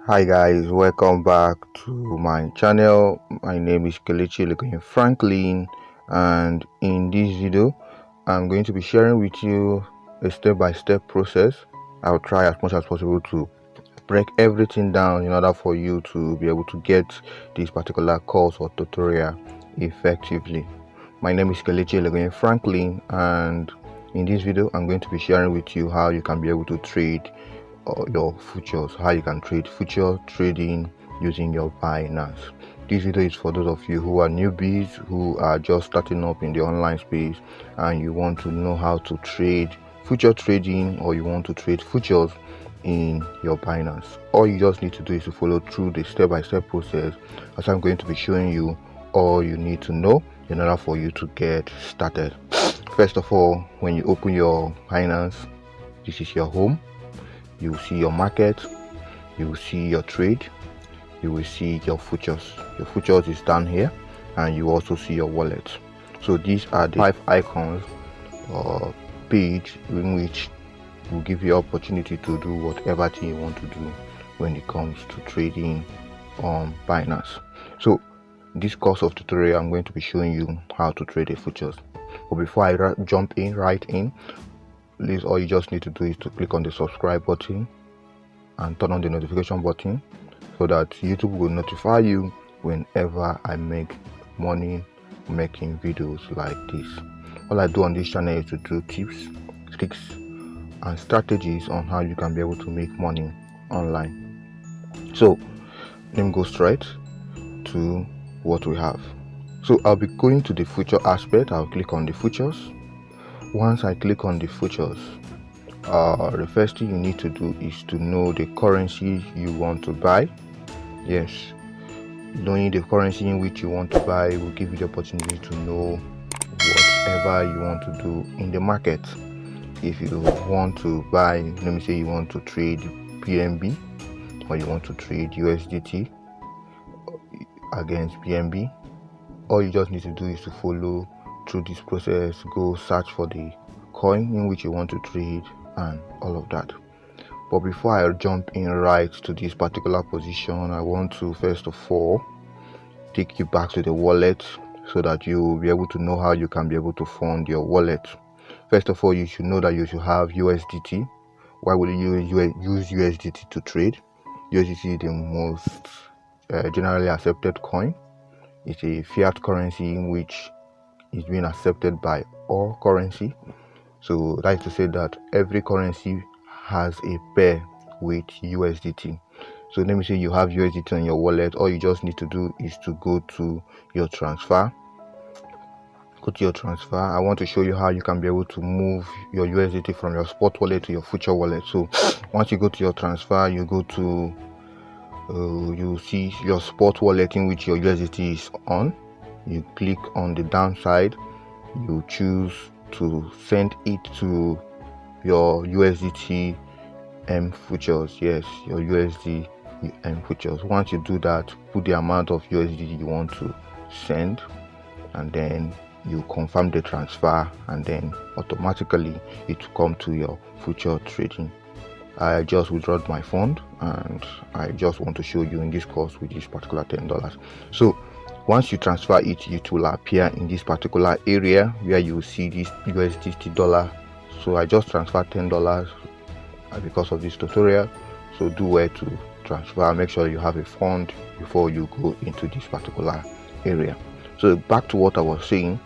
Hi guys, welcome back to my channel. My name is Kelechi Franklin, and in this video I'm going to be sharing with you a step-by-step process. I'll try as much as possible to break everything down in order for you to be able to get this particular course or tutorial effectively. My name is Kelechi Franklin, and in this video I'm going to be sharing with you how you can be able to trade your futures, how you can trade future trading using your Binance. This video is for those of you who are newbies, who are just starting up in the online space, and you want to know how to trade future trading, or you want to trade futures in your Binance. All you just need to do is to follow through the step-by-step process, as I'm going to be showing you all you need to know in order for you to get started. First of all, when you open your Binance, this is your home. You will see your market, you will see your trade, you will see your futures. Your futures is down here, and you also see your wallet. So these are the 5 icons or page in which will give you opportunity to do whatever thing you want to do when it comes to trading on Binance. So this course of tutorial, I'm going to be showing you how to trade a futures. But before I jump in right in, please, all you just need to do is to click on the subscribe button and turn on the notification button so that YouTube will notify you whenever I make money making videos like this. All I do on this channel is to do tips, tricks, and strategies on how you can be able to make money online. So let me go straight to what we have. So I'll be going to the future aspect. I'll click on the futures. Once I click on the futures, the first thing you need to do is to know the currency you want to buy. Yes, knowing the currency in which you want to buy will give you the opportunity to know whatever you want to do in the market. If you want to buy, let me say you want to trade BNB, or you want to trade USDT against BNB, all you just need to do is to follow through this process. Go search for the coin in which you want to trade and all of that. But before I jump in right to this particular position, I want to first of all take you back to the wallet so that you will be able to know how you can be able to fund your wallet. First of all, you should know that you should have USDT. Why would you use USDT to trade? USDT is the most generally accepted coin. It's a fiat currency in which is being accepted by all currency. So that is to say that every currency has a pair with USDT. So let me say you have USDT on your wallet. All you just need to do is to go to your transfer. Go to your transfer. I want to show you how you can be able to move your USDT from your spot wallet to your future wallet. So once you go to your transfer, you go to you see your spot wallet in which your USDT is on. You click on the downside, you choose to send it to your USDT futures. Yes, your USD futures. Once you do that, put the amount of USDT you want to send, and then you confirm the transfer, and then automatically it will come to your future trading. I just withdrew my fund, and I just want to show you in this course with this particular $10. So once you transfer it, it will appear in this particular area where you see this USDT dollar. So I just transferred $10 because of this tutorial. So do where to transfer. Make sure you have a fund before you go into this particular area. So back to what I was saying.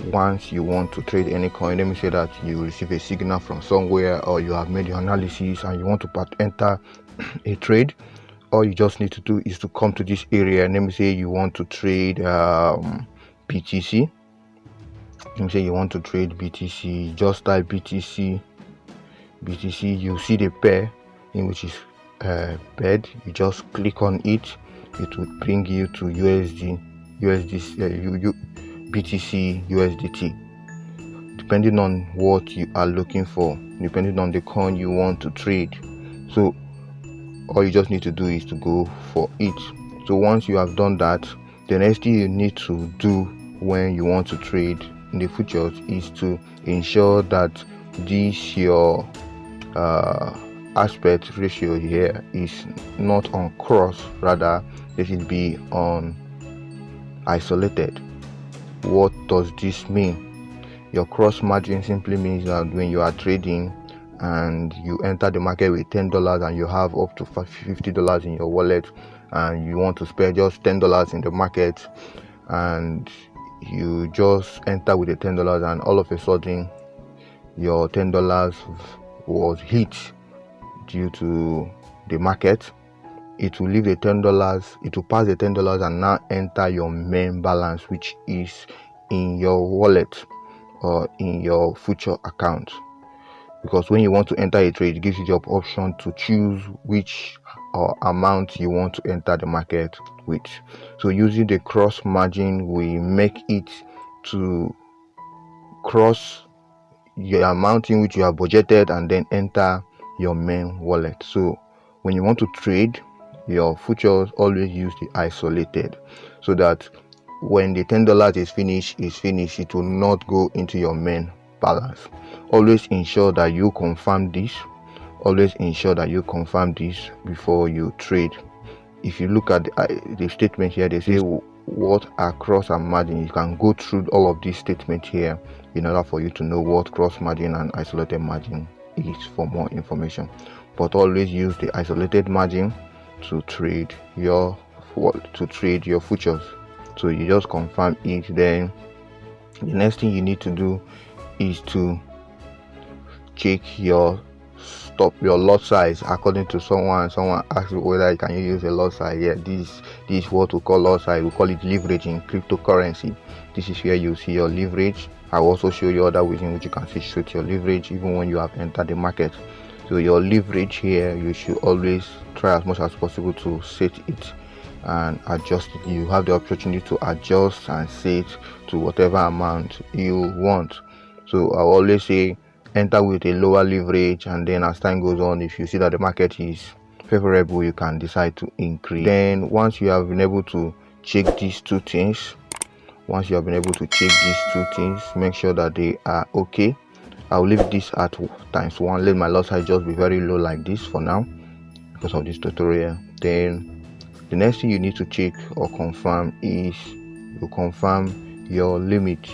Once you want to trade any coin, let me say that you receive a signal from somewhere, or you have made your analysis and you want to enter a trade. All you just need to do is to come to this area. Let me say you want to trade BTC. Let me say you want to trade BTC. Just type BTC. You see the pair in which is paired. You just click on it. It will bring you to BTC USDT, depending on what you are looking for, depending on the coin you want to trade. So all you just need to do is to go for it. So once you have done that, the next thing you need to do when you want to trade in the futures is to ensure that this your aspect ratio here is not on cross, rather it should be on isolated. What does this mean? Your cross margin simply means that when you are trading and you enter the market with $10 and you have up to $50 in your wallet, and you want to spend just $10 in the market, and you just enter with the $10, and all of a sudden your $10 was hit due to the market, it will leave the $10, it will pass the $10 and now enter your main balance, which is in your wallet or in your future account. Because when you want to enter a trade, it gives you the option to choose which amount you want to enter the market with. So using the cross margin, we make it to cross your amount in which you have budgeted and then enter your main wallet. So when you want to trade your futures, always use the isolated, so that when the $10 is finished, it will not go into your main balance. Always ensure that you confirm this. Before you trade. If you look at the statement here, they say what are cross and margin. You can go through all of these statements here in order for you to know what cross margin and isolated margin is for more information. But always use the isolated margin to trade your futures. So you just confirm it. Then the next thing you need to do is to check your lot size. According to someone asked me whether you can use a lot size. Yeah, this is what we call lot size. We call it leverage in cryptocurrency. This is where you see your leverage. I will also show you other ways in which you can set your leverage even when you have entered the market. So your leverage here, you should always try as much as possible to set it and adjust it. You have the opportunity to adjust and set to whatever amount you want. So I always say enter with a lower leverage, and then as time goes on, if you see that the market is favorable, you can decide to increase. Then once you have been able to check these two things, make sure that they are okay. I'll leave this at ×1. Let my lot size just be very low like this for now because of this tutorial. Then the next thing you need to check or confirm is you confirm your limit.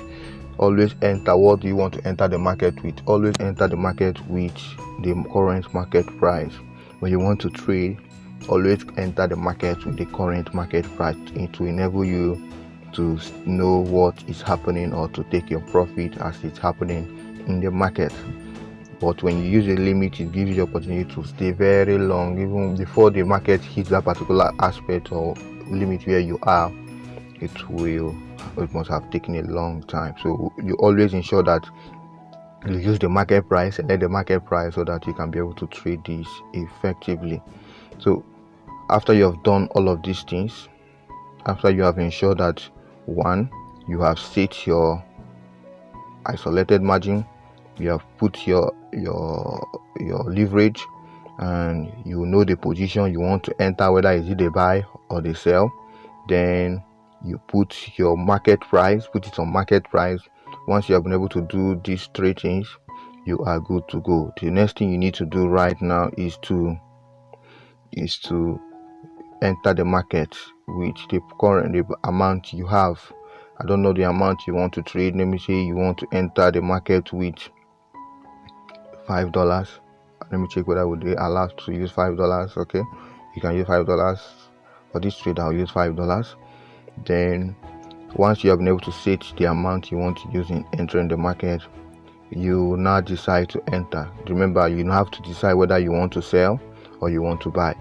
Always enter what you want to enter the market with. Always enter the market with the current market price. When you want to trade, always enter the market with the current market price. It will enable you to know what is happening or to take your profit as it's happening in the market. But when you use a limit, it gives you the opportunity to stay very long, even before the market hits that particular aspect or limit where you are. It must have taken a long time. So you always ensure that you use the market price and let the market price so that you can be able to trade this effectively. So after you have done all of these things, after you have ensured that one, you have set your isolated margin, you have put your leverage, and you know the position you want to enter, whether is it the buy or the sell, then you put your market price, put it on market price. Once you have been able to do these three things, you are good to go. The next thing you need to do right now is to enter the market with the current amount you have. I don't know the amount you want to trade. Let me say you want to enter the market with $5. Let me check whether I would be allowed to use $5. Okay, you can use $5 for this trade. I'll use $5. Then once you have been able to set the amount you want to use in entering the market, you now decide to enter. Remember, you have to decide whether you want to sell or you want to buy.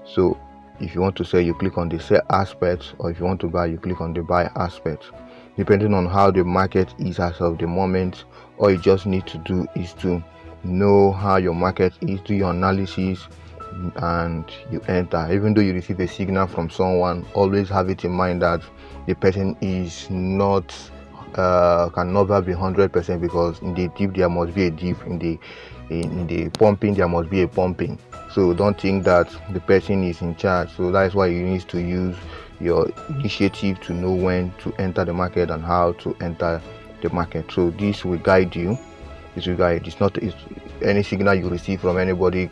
So if you want to sell, you click on the sell aspect, or if you want to buy, you click on the buy aspect. Depending on how the market is as of the moment, all you just need to do is to know how your market is, do your analysis, and you enter. Even though you receive a signal from someone, always have it in mind that the person is not can never be 100%, because in the dip there must be a dip, in the pumping there must be a pumping. So don't think that the person is in charge. So that's why you need to use your initiative to know when to enter the market and how to enter the market. So this will guide you It's your guide. It's any signal you receive from anybody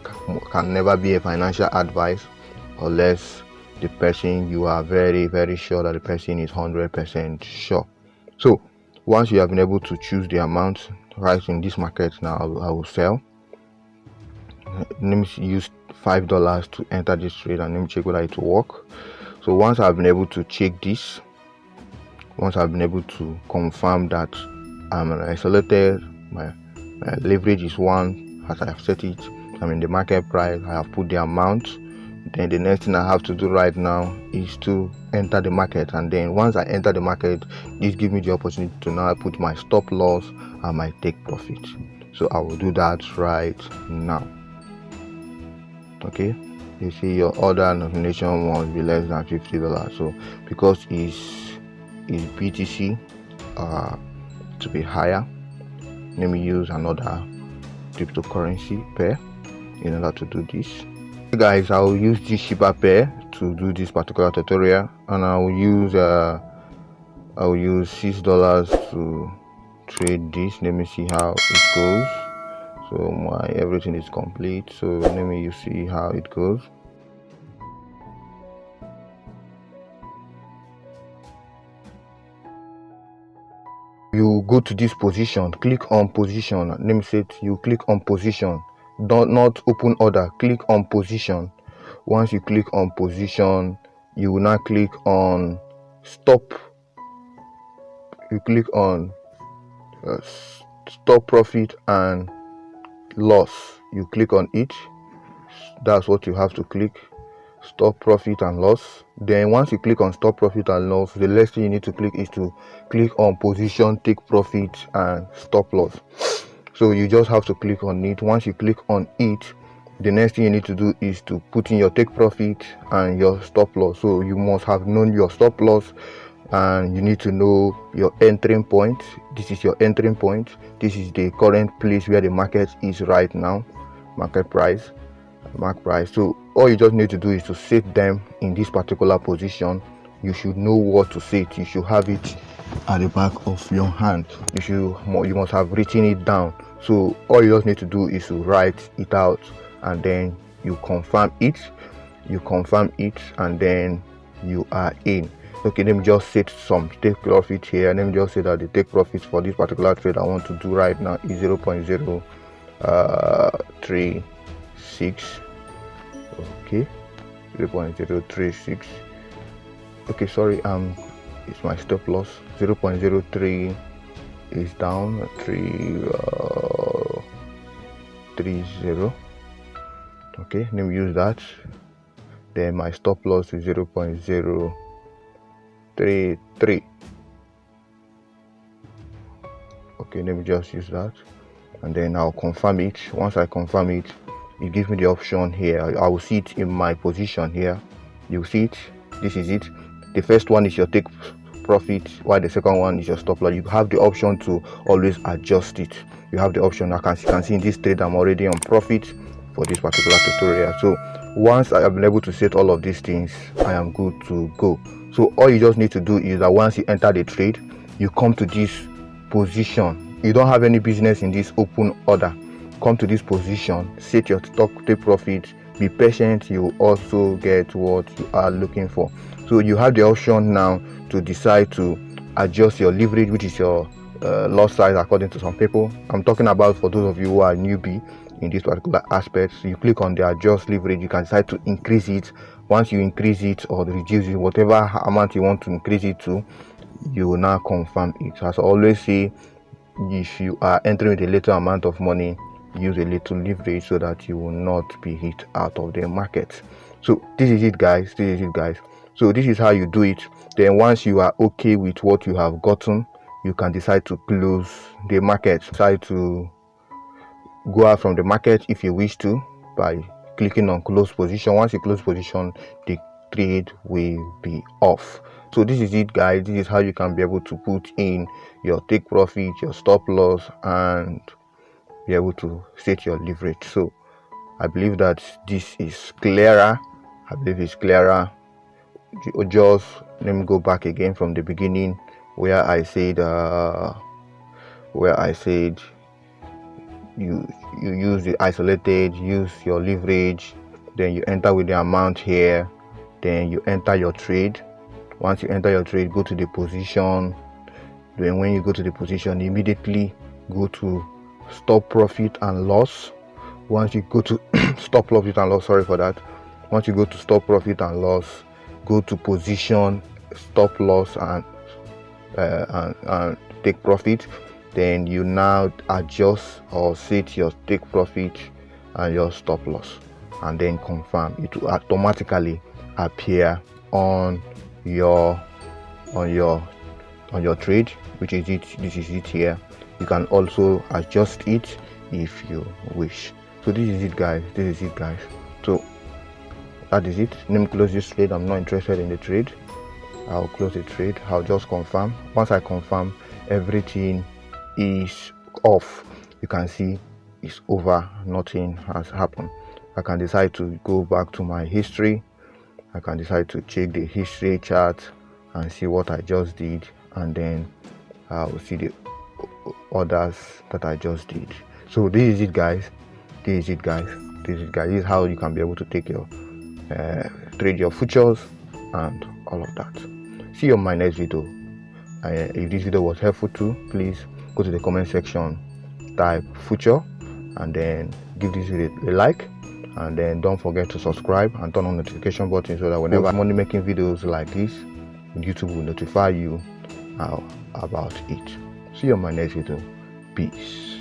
can never be a financial advice unless the person, you are very, very sure that the person is 100% sure. So once you have been able to choose the amount right in this market, now I will sell. Let me use $5 to enter this trade, and let me check whether it will work. So once I've been able to check this, once I've been able to confirm that I'm isolated, my leverage is 1 as I have set it, I'm in the market price, I have put the amount, then the next thing I have to do right now is to enter the market. And then once I enter the market, this gives me the opportunity to now put my stop loss and my take profit. So I will do that right now. Okay, you see your order nomination must be less than $50. So because it's BTC to be higher, let me use another cryptocurrency pair in order to do this. Hey guys, I will use this cheaper pair to do this particular tutorial, and I will use $6 to trade this. Let me see how it goes. So my everything is complete, so let me see how it goes. You go to this position, click on position. Let me say you click on position, not open order, click on position. Once you click on position, you will now click on stop. You click on stop profit and loss. You click on it. That's what you have to click, stop profit and loss. Then once you click on stop profit and loss, the next thing you need to click is to click on position, take profit and stop loss. So you just have to click on it. Once you click on it, the next thing you need to do is to put in your take profit and your stop loss. So you must have known your stop loss, and you need to know your entering point. This is your entering point. This is the current place where the market is right now, market price. So all you just need to do is to set them in this particular position. You should know what to set. You should have it at the back of your hand. You must have written it down. So all you just need to do is to write it out, and then you confirm it, and then you are in. Okay, let me just set some take profit here. Let me just say that the take profit for this particular trade I want to do right now is 0.036. Okay, 0.036. okay, sorry, it's my stop loss. 0.03 is down 330. Okay, let me use that. Then my stop loss is 0.033. okay, let me just use that, and then I'll confirm it. Once I confirm it, it gives me the option here. I will see it in my position here. You see it. This is it. The first one is your take profit, while the second one is your stop loss. You have the option to always adjust it. You have the option. You can see in this trade I'm already on profit for this particular tutorial. So once I have been able to set all of these things, I am good to go. So all you just need to do is that once you enter the trade, you come to this position. You don't have any business in this open order. Come to this position, set your stock take profit, be patient, you will also get what you are looking for. So you have the option now to decide to adjust your leverage, which is your loss size according to some people. I'm talking about for those of you who are newbie in this particular aspect. So you click on the adjust leverage. You can decide to increase it. Once you increase it or reduce it, whatever amount you want to increase it to, you will now confirm it. As I always say, if you are entering with a little amount of money, use a little leverage so that you will not be hit out of the market. So this is it, guys. So this is how you do it. Then once you are okay with what you have gotten, you can decide to close the market. Decide to go out from the market if you wish to by clicking on close position. Once you close position, the trade will be off. So this is it, guys. This is how you can be able to put in your take profit, your stop loss, and be able to set your leverage. So I believe that this is clearer. Just let me go back again from the beginning where I said you use the isolated, use your leverage, then you enter with the amount here, then you enter your trade. Once you enter your trade, go to the position. Then when you go to the position, immediately go to stop profit and loss. Once you go to stop profit and loss, sorry for that. Once you go to stop profit and loss, go to position, stop loss, and take profit. Then you now adjust or set your take profit and your stop loss, and then confirm. It will automatically appear on your trade, which is it. This is it here. You can also adjust it if you wish. So this is it, guys. So that is it. Let me close this trade. I'm not interested in the trade. I'll close the trade. I'll just confirm. Once I confirm, everything is off. You can see it's over. Nothing has happened. I can decide to go back to my history. I can decide to check the history chart and see what I just did, and then I'll see the orders that I just did. So this is it, guys. This is how you can be able to take your trade your futures and all of that. See you on my next video. If this video was helpful too, please go to the comment section, type future, and then give this video a like, and then don't forget to subscribe and turn on the notification button so that whenever I'm only making videos like this, YouTube will notify you about it. See you on my next video. Peace.